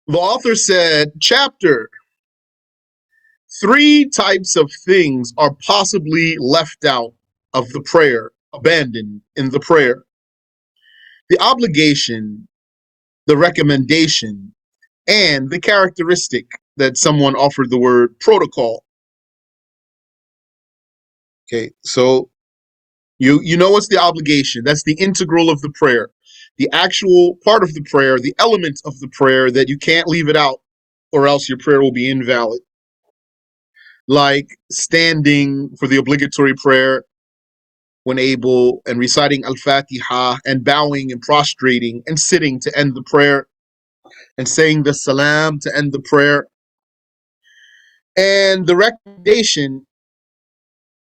The author said, chapter, three types of things are possibly left out of the prayer, abandoned in the prayer: the obligation, the recommendation, and the characteristic that someone offered the word protocol. Okay, so you know what's the obligation? That's the integral of the prayer, the actual part of the prayer, the element of the prayer that you can't leave it out, or else your prayer will be invalid. Like standing for the obligatory prayer when able, and reciting Al-Fatiha, and bowing and prostrating and sitting to end the prayer, and saying the salam to end the prayer. And the recommendation,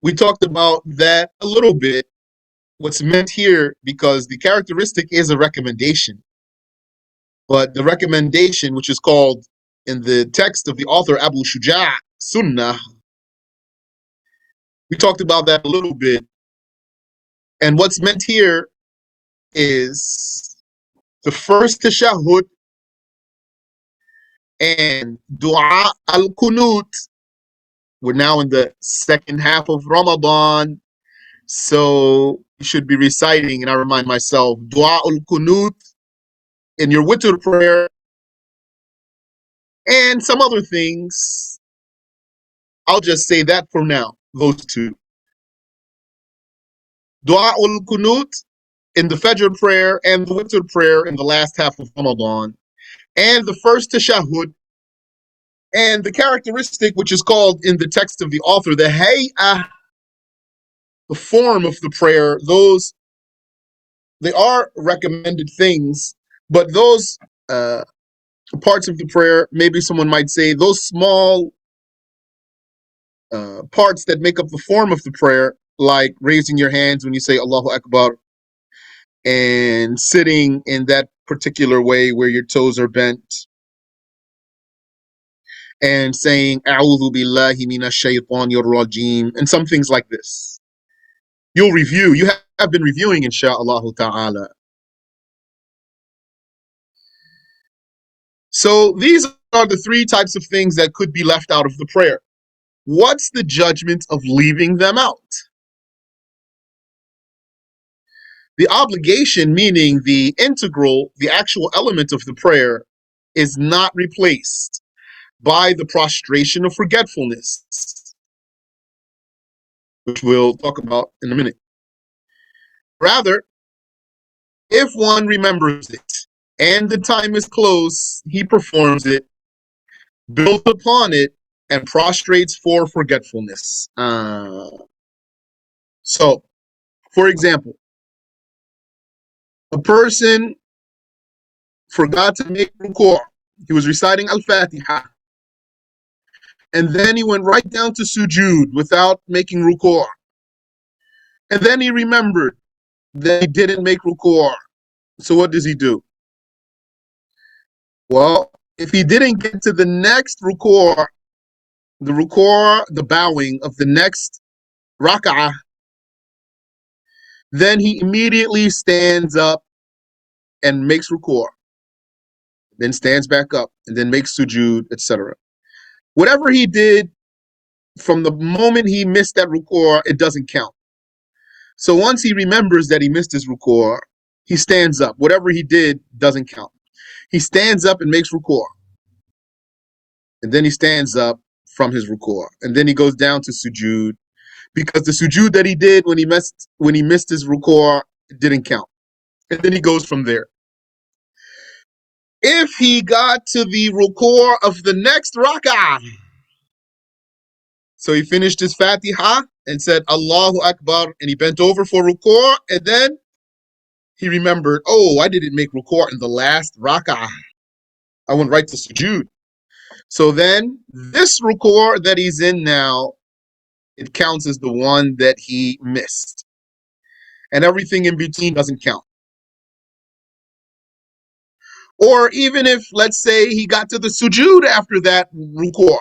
we talked about that a little bit. What's meant here, because the characteristic is a recommendation, but the recommendation, which is called in the text of the author Abu Shuja' Sunnah, we talked about that a little bit. And what's meant here is the first tashahhud and dua al-kunut. We're now in the second half of Ramadan, so you should be reciting, and I remind myself, dua al-kunut in your witr prayer, and some other things. I'll just say that for now, those two. Dua al-kunut in the Fajr prayer and the witr prayer in the last half of Ramadan, and the first tashahhud, and the characteristic, which is called in the text of the author, the hay'ah, the form of the prayer. Those, they are recommended things, but those parts of the prayer, maybe someone might say, those small parts that make up the form of the prayer, like raising your hands when you say Allahu Akbar, and sitting in that particular way where your toes are bent, and saying A'udhu billahi minash shaytanir rajim, and some things like this. You'll review. You have been reviewing, insha'Allah ta'ala. So these are the three types of things that could be left out of the prayer. What's the judgment of leaving them out? The obligation, meaning the integral, the actual element of the prayer, is not replaced by the prostration of forgetfulness, which we'll talk about in a minute. Rather, if one remembers it and the time is close, he performs it, builds upon it, and prostrates for forgetfulness. So, for example, a person forgot to make ruku'. He was reciting Al-Fatiha, and then he went right down to sujood without making ruku'. And then he remembered that he didn't make ruku'. So what does he do? Well, if he didn't get to the next ruku', the bowing of the next rak'ah, then he immediately stands up and makes ruku', then stands back up, and then makes sujood, etc. Whatever he did from the moment he missed that ruku', it doesn't count. So once he remembers that he missed his ruku', he stands up. Whatever he did doesn't count. He stands up and makes ruku', and then he stands up from his ruku', and then he goes down to sujood, because the sujood that he did when he missed his ruku' didn't count. And then he goes from there. If he got to the ruku' of the next rak'ah, so he finished his Fatiha and said Allahu Akbar, and he bent over for ruku', and then he remembered, oh, I didn't make ruku' in the last rak'ah. I went right to sujood. So then this ruku' that he's in now, it counts as the one that he missed. And everything in between doesn't count. Or even if, let's say, he got to the sujood after that ruku',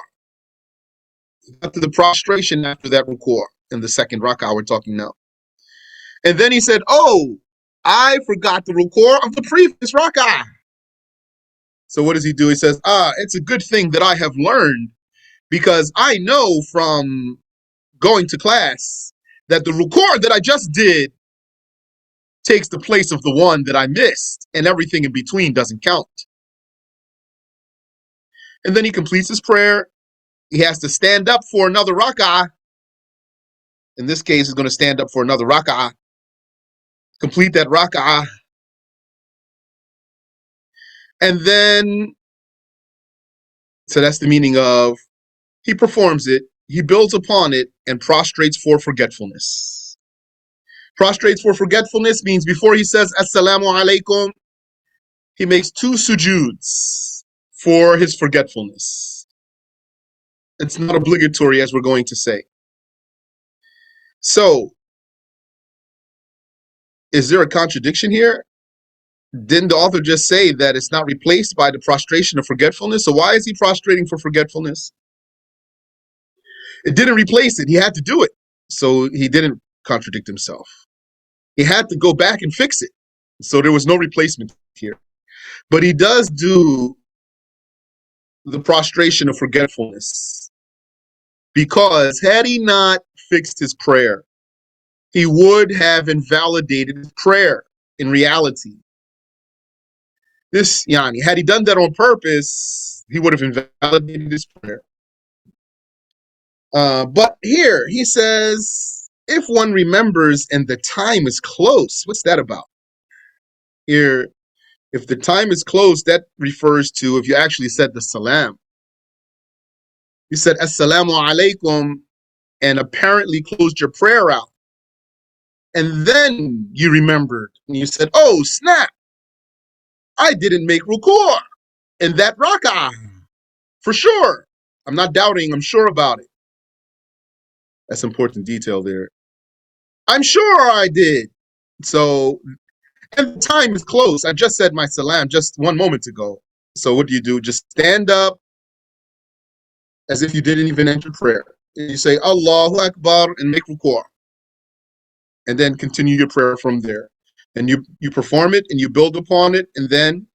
he got to the prostration after that ruku' in the second rak'ah we're talking now. And then he said, oh, I forgot the ruku' of the previous rak'ah. So what does he do? He says, it's a good thing that I have learned, because I know from going to class that the ruku' that I just did takes the place of the one that I missed, and everything in between doesn't count. And then he completes his prayer. He has to stand up for another rak'ah. In this case, he's going to stand up for another rak'ah, complete that rak'ah, and then, so that's the meaning of, he performs it, he builds upon it, and prostrates for forgetfulness. Prostrates for forgetfulness means before he says assalamu alaikum, he makes 2 sujuds for his forgetfulness. It's not obligatory, as we're going to say. So, is there a contradiction here? Didn't the author just say that it's not replaced by the prostration of forgetfulness? So why is he prostrating for forgetfulness? It didn't replace it. He had to do it. So he didn't contradict himself. He had to go back and fix it. So there was no replacement here. But he does do the prostration of forgetfulness, because had he not fixed his prayer, he would have invalidated his prayer in reality. This, yani, had he done that on purpose, he would have invalidated his prayer. But here he says, if one remembers and the time is close, what's that about? Here, if the time is close, that refers to if you actually said the salam. You said assalamu alaikum and apparently closed your prayer out. And then you remembered and you said, oh, snap, I didn't make ruku' in that rak'ah. For sure. I'm not doubting, I'm sure about it. That's important detail there. I'm sure I did. So, and the time is close. I just said my salam just 1 moment ago. So what do? Just stand up as if you didn't even enter prayer. And you say, Allahu Akbar, and make ruku'. And then continue your prayer from there. And you perform it and you build upon it, and then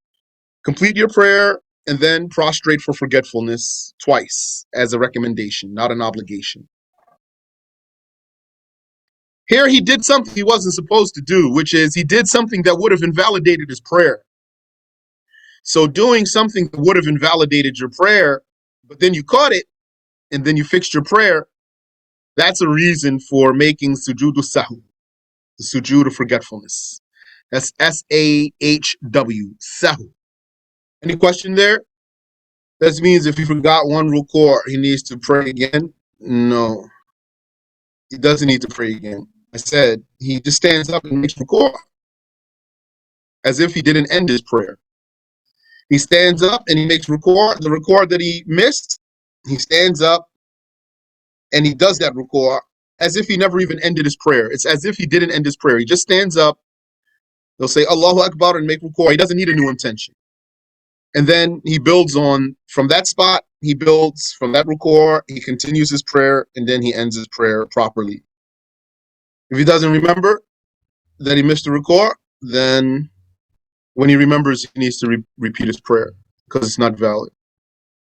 complete your prayer, and then prostrate for forgetfulness twice as a recommendation, not an obligation. Here he did something he wasn't supposed to do, which is he did something that would have invalidated his prayer. So doing something that would have invalidated your prayer, but then you caught it, and then you fixed your prayer, that's a reason for making sujood sahu, the sujood of forgetfulness. That's S-A-H-W, sahu. Any question there? That means if he forgot one ruku', he needs to pray again? No. He doesn't need to pray again. I said he just stands up and makes ruku' as if he didn't end his prayer. He stands up and he makes ruku', the ruku' that he missed. He stands up and he does that ruku' as if he never even ended his prayer. It's as if he didn't end his prayer. He just stands up. They'll say Allahu Akbar and make ruku'. He doesn't need a new intention. And then he builds on, from that spot, he builds from that ruku', he continues his prayer, and then he ends his prayer properly. If he doesn't remember that he missed the ruku', then when he remembers, he needs to repeat his prayer because it's not valid.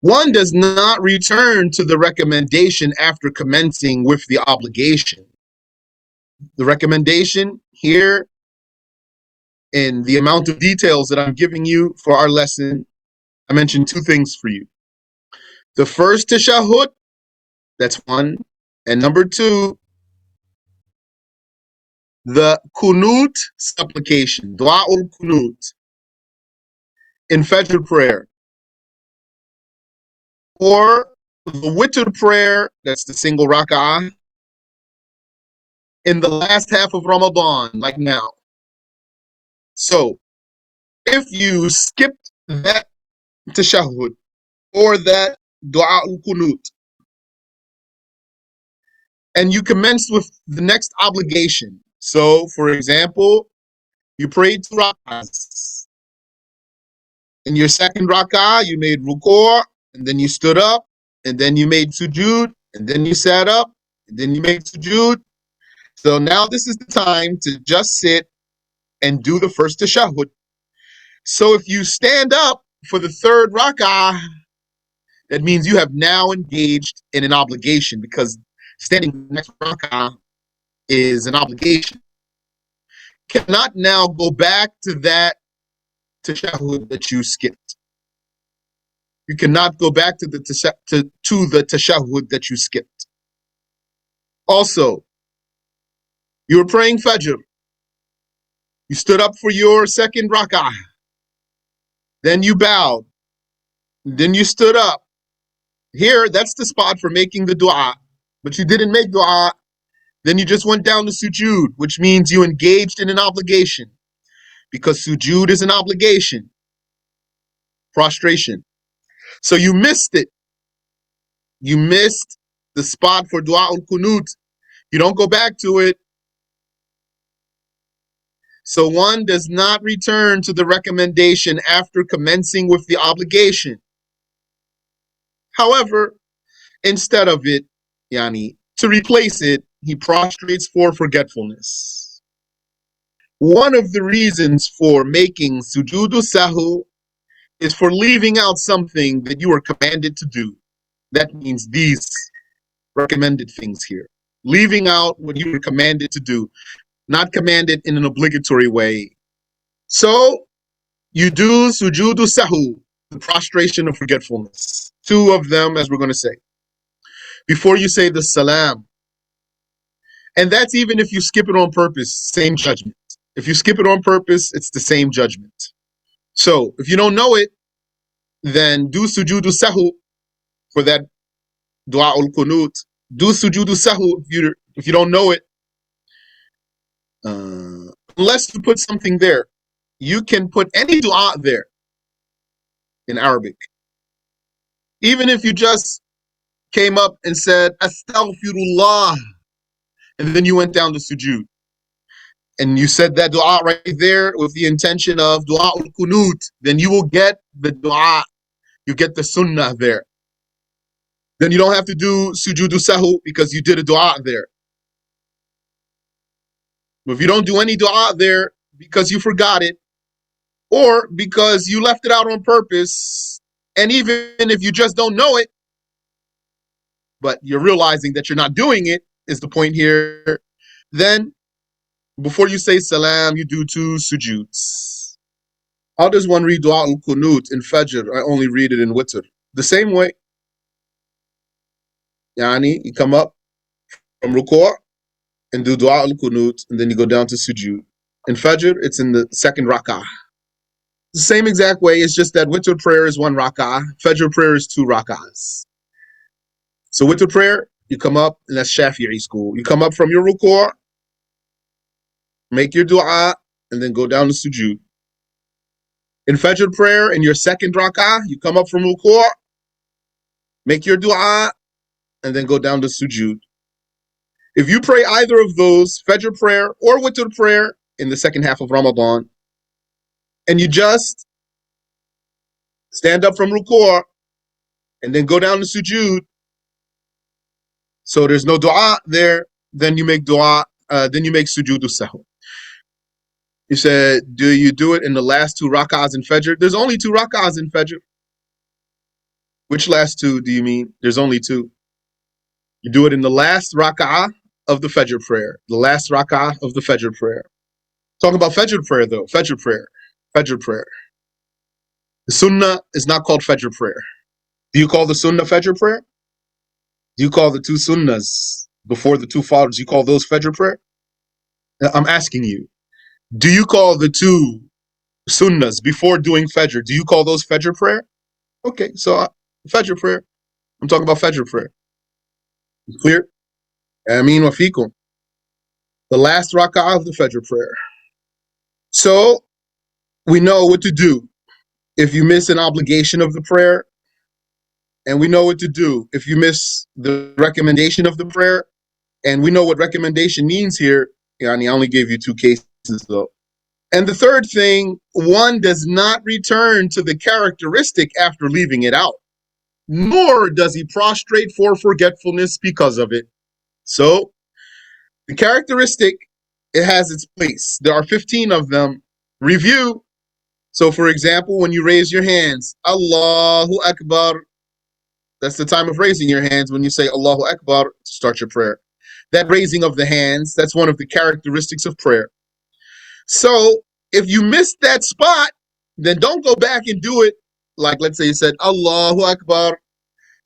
One does not return to the recommendation after commencing with the obligation. The recommendation here, in the amount of details that I'm giving you for our lesson, I mentioned 2 things for you. The first tashahhud, that's 1. And number 2, the kunut supplication, du'a'ul kunut, in Fajr prayer. Or the witr prayer, that's the single rak'ah, in the last half of Ramadan, like now. So, if you skipped that tashahhud or that dua al-kunut, and you commenced with the next obligation. So, for example, you prayed 2 rak'ahs. In your second rak'ah, you made ruku', and then you stood up, and then you made sujood, and then you sat up, and then you made sujood. So now this is the time to just sit and do the first tashahhud. So if you stand up for the third rak'ah, that means you have now engaged in an obligation because standing next rak'ah is an obligation. Cannot now go back to that tashahhud that you skipped. You cannot go back to the tashahhud that you skipped. Also, you were praying Fajr. You stood up for your second rak'ah. Then you bowed. Then you stood up. Here, that's the spot for making the dua. But you didn't make dua. Then you just went down to sujood, which means you engaged in an obligation. Because sujood is an obligation. Prostration. So you missed it. You missed the spot for dua al-qunut. You don't go back to it. So one does not return to the recommendation after commencing with the obligation. However, instead of it, to replace it, he prostrates for forgetfulness. One of the reasons for making sujudu sahu is for leaving out something that you are commanded to do. That means these recommended things here. Leaving out what you were commanded to do, not commanded in an obligatory way. So you do sujudu sahu, the prostration of forgetfulness. Two of them, as we're going to say. Before you say the salam. And that's even if you skip it on purpose, same judgment. If you skip it on purpose, it's the same judgment. So if you don't know it, then do sujudu sahu for that dua al-qunut. Do sujudu sahu if you don't know it. Unless you put something there. You can put any dua there in Arabic. Even if you just came up and said, Astaghfirullah, and then you went down to sujood. And you said that dua right there with the intention of dua al-qunut, then you will get the dua, you get the sunnah there. Then you don't have to do sujudu sahu because you did a dua there. But if you don't do any dua there because you forgot it, or because you left it out on purpose, and even if you just don't know it, but you're realizing that you're not doing it, is the point here, then before you say salam, you do two sujoods. How does one read dua al-qunut in Fajr? I only read it in Witr. The same way. You come up from ruku' and do dua al-qunut, and then you go down to sujood. In Fajr, it's in the second rak'ah. The same exact way, it's just that Witr prayer is one rak'ah, Fajr prayer is two rak'ahs. So Witr prayer, you come up, and that's Shafi'i school. You come up from your ruku', make your dua, and then go down to sujood. In Fajr prayer, in your second rak'ah, you come up from ruku', make your dua, and then go down to sujood. If you pray either of those, Fajr prayer or Witr prayer, in the second half of Ramadan, and you just stand up from ruku' and then go down to sujood, so there's no dua there, then you make dua, then you make sujood sahu. You said, do you do it in the last two rak'ahs in Fajr? There's only two rak'ahs in Fajr. Which last two do you mean? There's only two. You do it in the last rak'ah of the Fajr prayer. The last rak'ah of the Fajr prayer. Talk about Fajr prayer though. Fajr prayer. Fajr prayer. The Sunnah is not called Fajr prayer. Do you call the Sunnah Fajr prayer? Do you call the two Sunnahs before the two Fajrs, you call those Fajr prayer? I'm asking you. Do you call the two Sunnahs before doing Fajr, do you call those Fajr prayer? Okay, so Fajr prayer. I'm talking about Fajr prayer. Clear? Ameen wa fikum. The last rak'ah of the Fajr prayer. So we know what to do if you miss an obligation of the prayer, and we know what to do if you miss the recommendation of the prayer, and we know what recommendation means here. I only gave you two cases though. And the third thing, one does not return to the characteristic after leaving it out, nor does he prostrate for forgetfulness because of it. So the characteristic, it has its place. There are 15 of them. Review. So, for example, when you raise your hands, Allahu Akbar, that's the time of raising your hands when you say Allahu Akbar to start your prayer. That raising of the hands, that's one of the characteristics of prayer. So, if you missed that spot, then don't go back and do it. Like, let's say you said Allahu Akbar,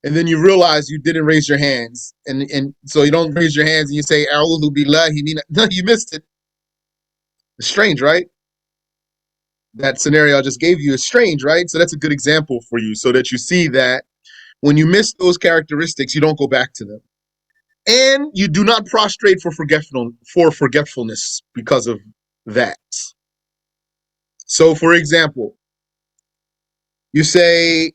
and then you realize you didn't raise your hands. And so you don't raise your hands and you say A'udhu Billahi Mina. No, you missed it. It's strange, right? That scenario I just gave you is strange, right? So that's a good example for you so that you see that when you miss those characteristics, you don't go back to them. And you do not prostrate for forgetfulness because of that. So, for example, you say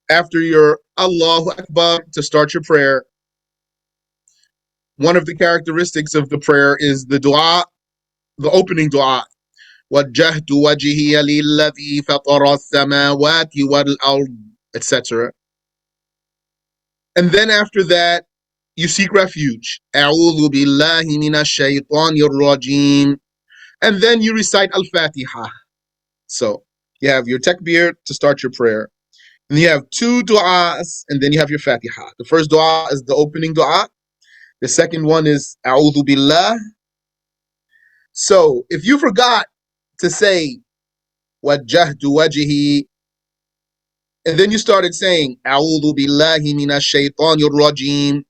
after your Allahu Akbar to start your prayer, one of the characteristics of the prayer is the dua, the opening dua. وَجَّهْتُ وَجْهِيَ لِلَّذِي فَطَرَ السَّمَاوَاتِ وَالْأَرْضِ, etc. And then after that, you seek refuge. أعوذ بالله من الشيطان الرجيم. And then you recite Al-Fatiha. So you have your takbir to start your prayer. And you have two du'as, and then you have your Fatiha. The first du'a is the opening du'a. The second one is A'udhu Billah. So if you forgot to say Wajjahtu Wajhi, and then you started saying A'udhu Billahi Minash Shaitanir Rajim,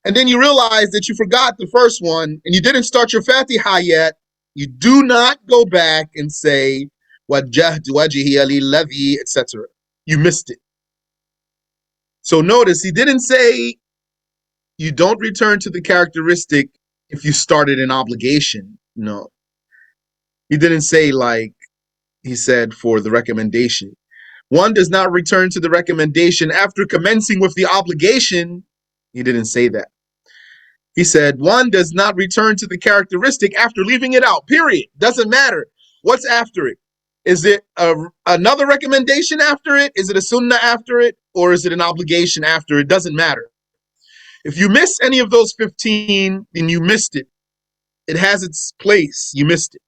and then you realize that you forgot the first one and you didn't start your Fatiha yet, you do not go back and say Wajjahtu Wajhi Lillahi, etc. You missed it. So notice he didn't say you don't return to the characteristic if you started an obligation. No. He didn't say like he said for the recommendation. One does not return to the recommendation after commencing with the obligation. He didn't say that. He said one does not return to the characteristic after leaving it out, period. Doesn't matter. What's after it? Is it another recommendation after it? Is it a sunnah after it? Or is it an obligation after it? Doesn't matter. If you miss any of those 15, then you missed it. It has its place. You missed it.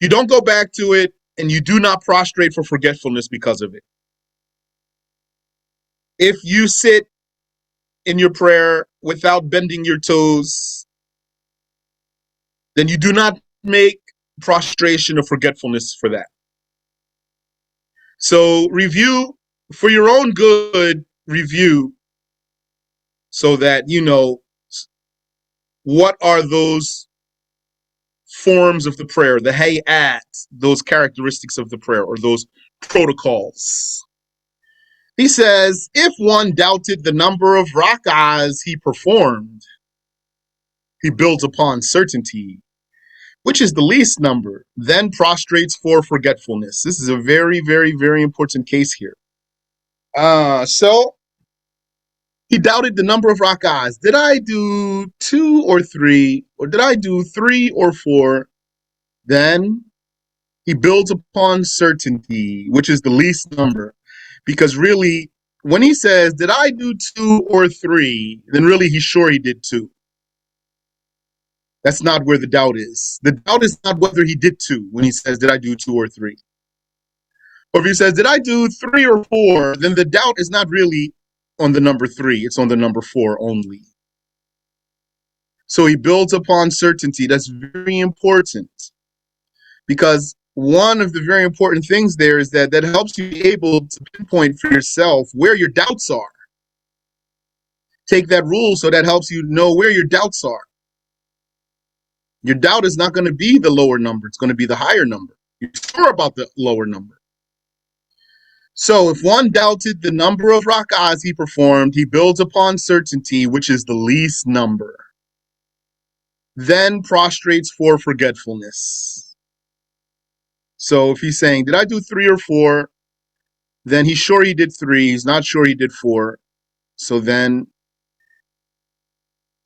You don't go back to it, and you do not prostrate for forgetfulness because of it. If you sit in your prayer without bending your toes, then you do not make prostration or forgetfulness for that. So review for your own good, review so that you know what are those forms of the prayer, the hayat, those characteristics of the prayer or those protocols. He says, if one doubted the number of rak'ahs he performed, he builds upon certainty, which is the least number, then prostrates for forgetfulness. This is a very, very, very important case here. So he doubted the number of rak'ahs. Did I do 2 or 3? Or did I do 3 or 4? Then he builds upon certainty, which is the least number. Because really, when he says, did I do 2 or 3? Then really he's sure he did 2. That's not where the doubt is. The doubt is not whether he did 2 when he says, did I do 2 or 3? Or if he says, did I do 3 or 4? Then the doubt is not really on the number 3. It's on the number 4 only. So he builds upon certainty. That's very important. Because one of the very important things there is that helps you be able to pinpoint for yourself where your doubts are. Take that rule so that helps you know where your doubts are. Your doubt is not going to be the lower number. It's going to be the higher number. You're sure about the lower number. So if one doubted the number of rak'ahs he performed, he builds upon certainty, which is the least number. Then prostrates for forgetfulness. So if he's saying, did I do 3 or 4? Then he's sure he did 3. He's not sure he did 4. So then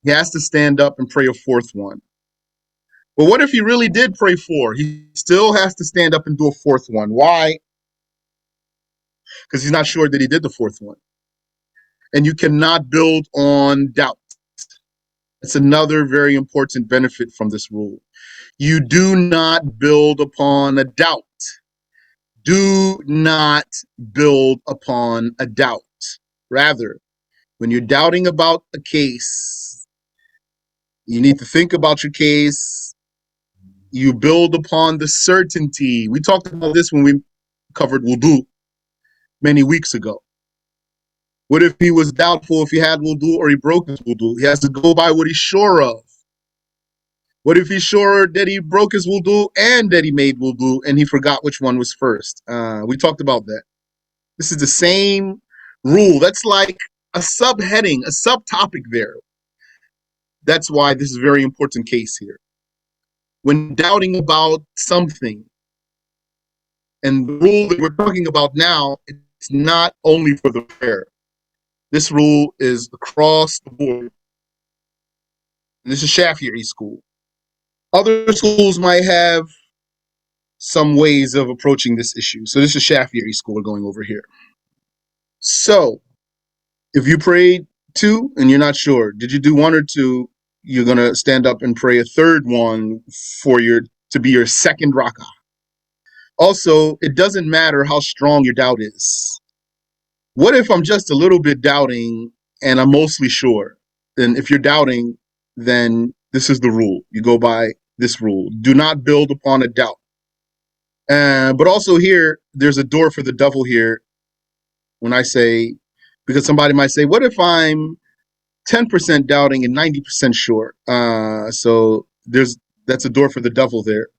he has to stand up and pray a 4th one. But what if he really did pray 4? He still has to stand up and do a 4th one. Why? Because he's not sure that he did the 4th one. And you cannot build on doubt. That's another very important benefit from this rule. You do not build upon a doubt. Do not build upon a doubt. Rather, when you're doubting about a case, you need to think about your case. You build upon the certainty. We talked about this when we covered wudu many weeks ago. What if he was doubtful if he had wudu or he broke his wudu? He has to go by what he's sure of. What if he's sure that he broke his wudu and that he made wudu and he forgot which one was first? We talked about that. This is the same rule. That's like a subheading, a subtopic there. That's why this is a very important case here. When doubting about something, and the rule that we're talking about now, it's not only for the prayer. This rule is across the board. And this is Shafi'i school. Other schools might have some ways of approaching this issue. So this is Shafi'i school we're going over here. So if you prayed two and you're not sure, did you do one or two? You're going to stand up and pray a third one to be your second rak'ah. Also, it doesn't matter how strong your doubt is. What if I'm just a little bit doubting and I'm mostly sure? Then if you're doubting, then this is the rule. You go by this rule. Do not build upon a doubt. But also here, there's a door for the devil here when I say, because somebody might say, what if I'm 10% doubting and 90% sure? So that's a door for the devil there.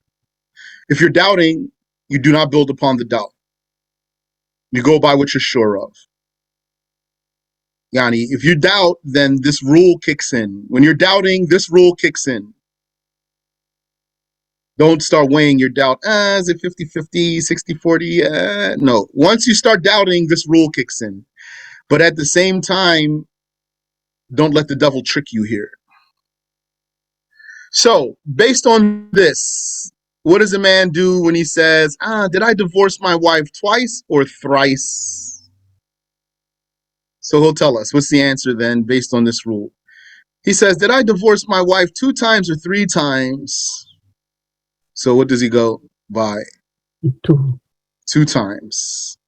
If you're doubting, you do not build upon the doubt. You go by what you're sure of. Yani, if you doubt, then this rule kicks in. When you're doubting, this rule kicks in. Don't start weighing your doubt. Is it 50-50, 60-40? No. Once you start doubting, this rule kicks in. But at the same time, don't let the devil trick you here. So, based on this, what does a man do when he says, did I divorce my wife twice or thrice? So he'll tell us, what's the answer then based on this rule? He says, did I divorce my wife 2 times or 3 times? So what does he go by? 2 times.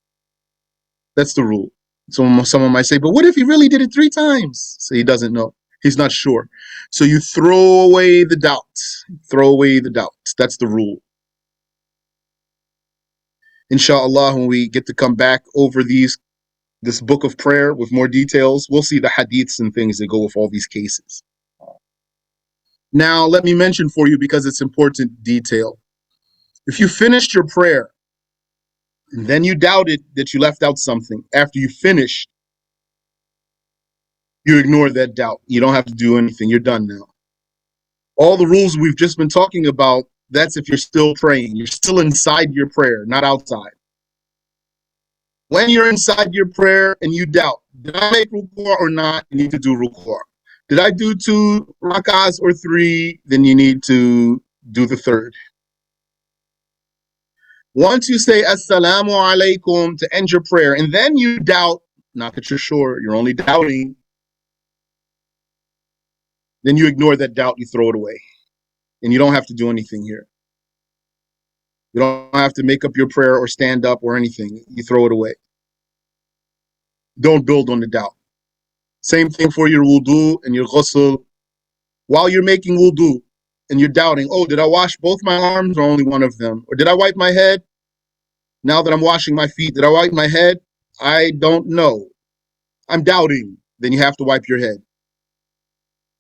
That's the rule. So someone might say, but what if he really did it 3 times? So he doesn't know. He's not sure. So you throw away the doubt. Throw away the doubt. That's the rule. Inshallah, when we get to come back over this book of prayer with more details, we'll see the hadiths and things that go with all these cases. Now, let me mention for you, because it's important detail. If you finished your prayer and then you doubted that you left out something, after you finished, you ignore that doubt. You don't have to do anything. You're done now. All the rules we've just been talking about, that's if you're still praying. You're still inside your prayer, not outside. When you're inside your prayer and you doubt, did I make ruku' or not? You need to do ruku'. Did I do 2 rak'ahs or 3? Then you need to do the third. Once you say assalamu alaikum to end your prayer, and then you doubt, not that you're sure, you're only doubting, then you ignore that doubt, you throw it away. And you don't have to do anything here. You don't have to make up your prayer or stand up or anything. You throw it away. Don't build on the doubt. Same thing for your wudu and your ghusl. While you're making wudu and you're doubting, did I wash both my arms or only one of them? Or did I wipe my head? Now that I'm washing my feet, did I wipe my head? I don't know. I'm doubting. Then you have to wipe your head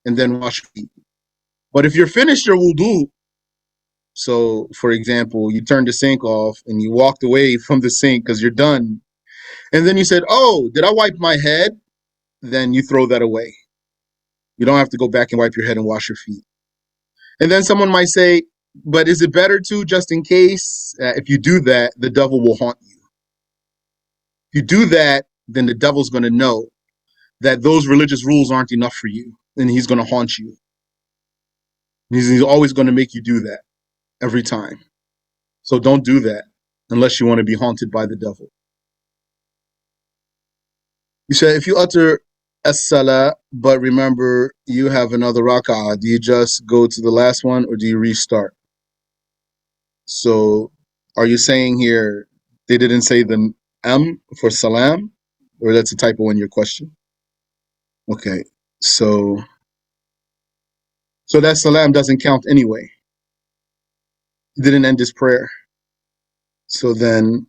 and then wash your feet. But if you're finished your wudu, so for example, you turned the sink off and you walked away from the sink because you're done, and then you said, did I wipe my head? Then you throw that away. You don't have to go back and wipe your head and wash your feet. And then someone might say, but is it better to, just in case? If you do that, the devil will haunt you. If you do that, then the devil's going to know that those religious rules aren't enough for you, and he's going to haunt you. He's always going to make you do that every time. So don't do that unless you want to be haunted by the devil. You said if you utter as-salah, but remember you have another rak'ah, do you just go to the last one or do you restart? So are you saying here They didn't say the for salam, or that's a typo in your question. Okay, so that salam doesn't count anyway. He didn't end his prayer. So then,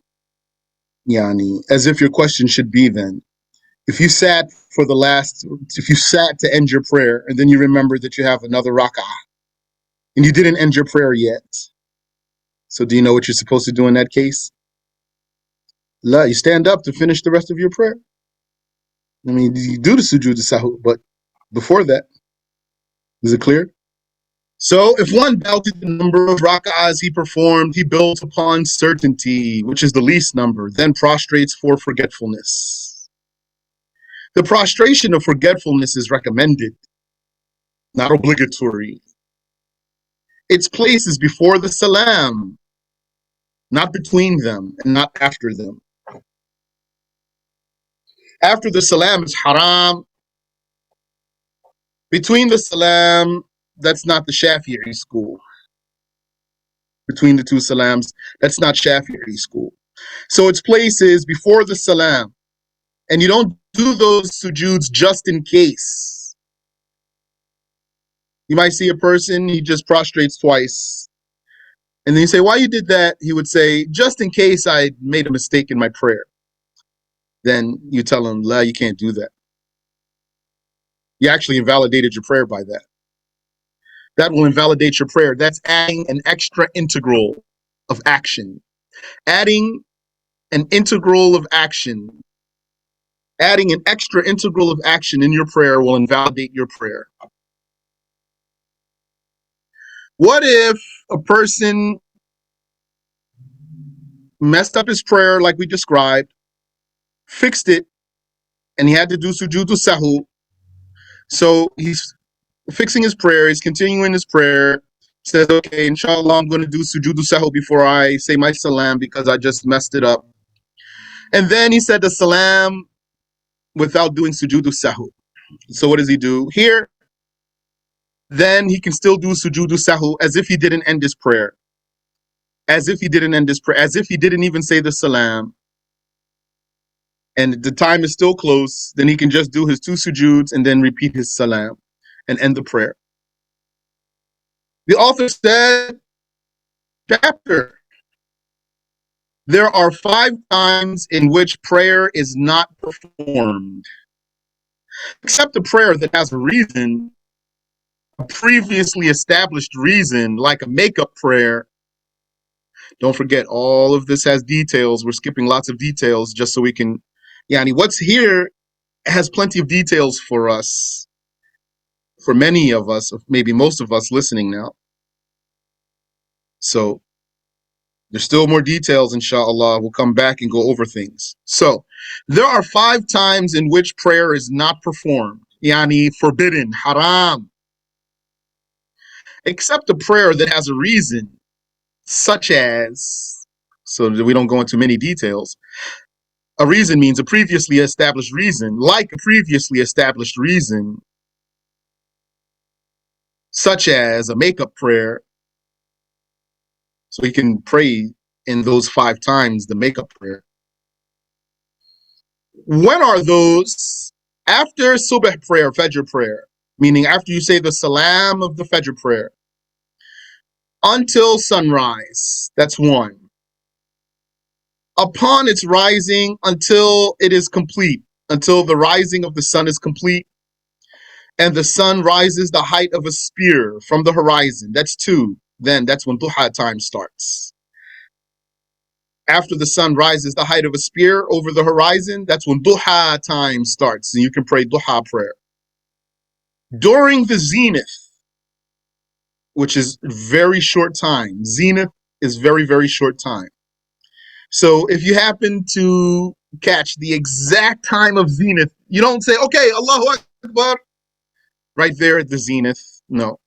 yani, as if your question should be then, if you sat if you sat to end your prayer and then you remember that you have another rak'ah and you didn't end your prayer yet, so do you know what you're supposed to do in that case? La, you stand up to finish the rest of your prayer. I mean, you do the sujood sahwi, but before that, is it clear? So if one doubted the number of rak'ahs he performed, he builds upon certainty, which is the least number, then prostrates for forgetfulness. The prostration of forgetfulness is recommended, not obligatory. Its place is before the salam, not between them and not after them. After the salam is haram. Between the salam, that's not the Shafi'i school. Between the two salams, that's not Shafi'i school. So its place is before the salam. And you don't do those sujuds just in case. You might see a person, he just prostrates twice. And then you say, why you did that? He would say, just in case I made a mistake in my prayer. Then you tell him, la, you can't do that. You actually invalidated your prayer by that. That will invalidate your prayer. That's adding an extra integral of action. Adding an integral of action. Adding an extra integral of action in your prayer will invalidate your prayer. What if a person messed up his prayer like we described, fixed it, and he had to do sujood sahwi? So he's fixing his prayer, he's continuing his prayer, says, okay, inshallah, I'm going to do sujood sahwi before I say my salam because I just messed it up. And then he said the salam without doing sujood sahwi. So what does he do? Here, then he can still do sujood sahwi as if he didn't end his prayer. As if he didn't end his prayer. As if he didn't even say the salam. And the time is still close. Then he can just do his two sujuds and then repeat his salam and end the prayer. The author said, chapter, there are 5 times in which prayer is not performed, except a prayer that has a reason, a previously established reason, like a makeup prayer. Don't forget, all of this has details. We're skipping lots of details just so we can, what's here has plenty of details for us, for many of us, maybe most of us listening now. So there's still more details, inshallah. We'll come back and go over things. So there are 5 times in which prayer is not performed, forbidden, haram, except a prayer that has a reason, such as, so that we don't go into many details. A reason means a previously established reason, like a previously established reason, such as a makeup prayer. So he can pray in those 5 times the makeup prayer. When are those? After subh prayer, fajr prayer, meaning after you say the salam of the fajr prayer, until sunrise. That's 1. Upon its rising, until it is complete, until the rising of the sun is complete, and the sun rises the height of a spear from the horizon. That's 2. Then that's when duha time starts. After the sun rises the height of a spear over the horizon, that's when duha time starts, and you can pray duha prayer. During the zenith, which is very short time, zenith is very, very short time. So if you happen to catch the exact time of zenith, you don't say, okay, Allahu Akbar, right there at the zenith. No.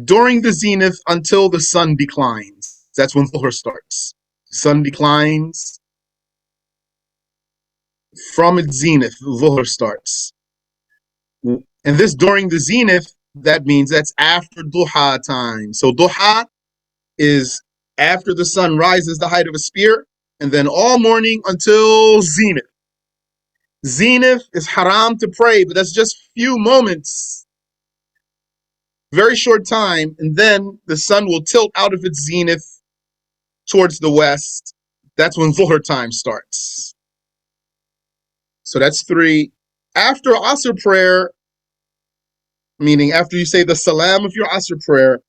During the zenith until the sun declines. That's when dhuhr starts. Sun declines. From its zenith, dhuhr starts. And this during the zenith, that means that's after duha time. So duha is after the sun rises the height of a spear, and then all morning until zenith. Zenith is haram to pray, but that's just few moments, very short time, and then the sun will tilt out of its zenith towards the west. That's when Dhuhr time starts. So that's 3. After Asr prayer, meaning after you say the salam of your Asr prayer,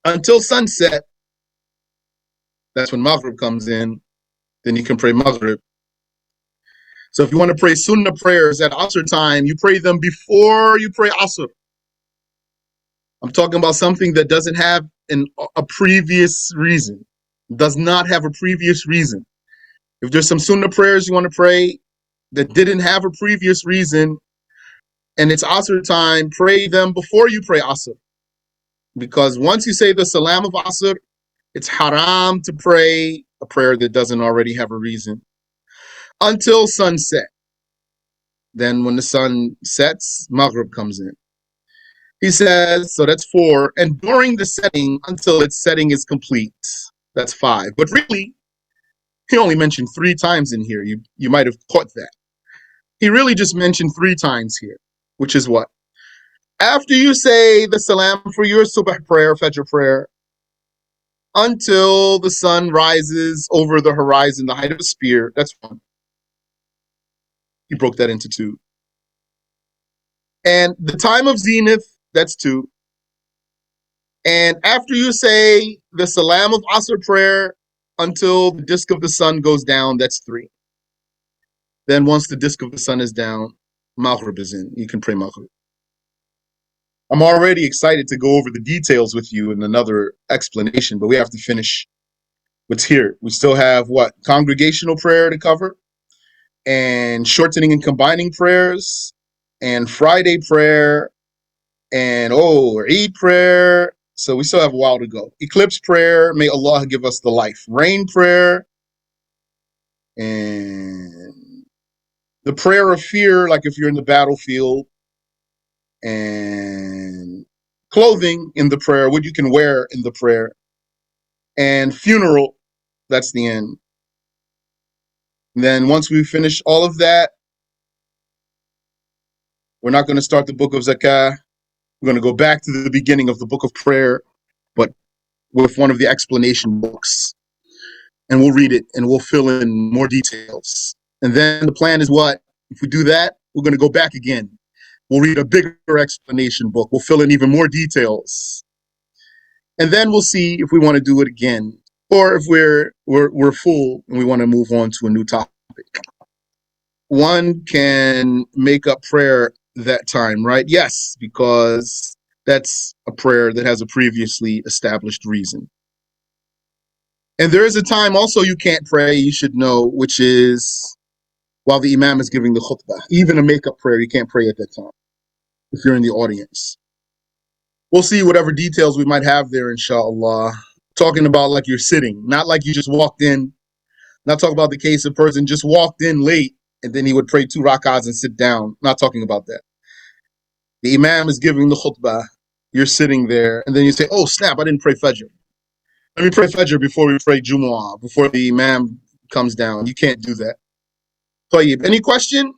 until sunset, that's when Maghrib comes in. Then you can pray Maghrib. So if you want to pray Sunnah prayers at Asr time, you pray them before you pray Asr. I'm talking about something that doesn't have a previous reason, does not have a previous reason. If there's some Sunnah prayers you want to pray that didn't have a previous reason, and it's Asr time, pray them before you pray Asr. Because once you say the Salam of Asr, it's haram to pray a prayer that doesn't already have a reason until sunset. Then when the sun sets, Maghrib comes in. He says, so that's 4. And during the setting, until its setting is complete, that's 5. But really, he only mentioned 3 times in here. You might have caught that. He really just mentioned 3 times here, which is what? After you say the salam for your subh prayer, fajr prayer, until the sun rises over the horizon, the height of a spear, that's 1. He broke that into 2. And the time of zenith, that's 2. And after you say the salam of Asr prayer until the disk of the sun goes down, that's 3. Then once the disk of the sun is down, Maghrib is in. You can pray Maghrib. I'm already excited to go over the details with you in another explanation, but we have to finish what's here. We still have what? Congregational prayer to cover, and shortening and combining prayers, and Friday prayer, and Eid prayer. So we still have a while to go. Eclipse prayer, may Allah give us the life. Rain prayer, and the prayer of fear, like if you're in the battlefield, and clothing in the prayer, what you can wear in the prayer, and funeral, that's the end. And then once we finish all of that, we're not going to start the book of Zakah. We're going to go back to the beginning of the book of prayer, but with one of the explanation books. And we'll read it and we'll fill in more details. And then the plan is what? If we do that, we're going to go back again. We'll read a bigger explanation book. We'll fill in even more details. And then we'll see if we want to do it again, or if we're full and we want to move on to a new topic. One can make up prayer that time, right? Yes, because that's a prayer that has a previously established reason. And there is a time also you can't pray, you should know, which is while the imam is giving the khutbah. Even a make-up prayer, you can't pray at that time if you're in the audience. We'll see whatever details we might have there, inshallah. Talking about like you're sitting, not like you just walked in. Not talking about the case of a person just walked in late and then he would pray 2 rak'ahs and sit down. Not talking about that. The imam is giving the khutbah. You're sitting there and then you say, oh snap, I didn't pray Fajr. Let me pray Fajr before we pray Jumu'ah, before the imam comes down. You can't do that. Tayyib. Any question?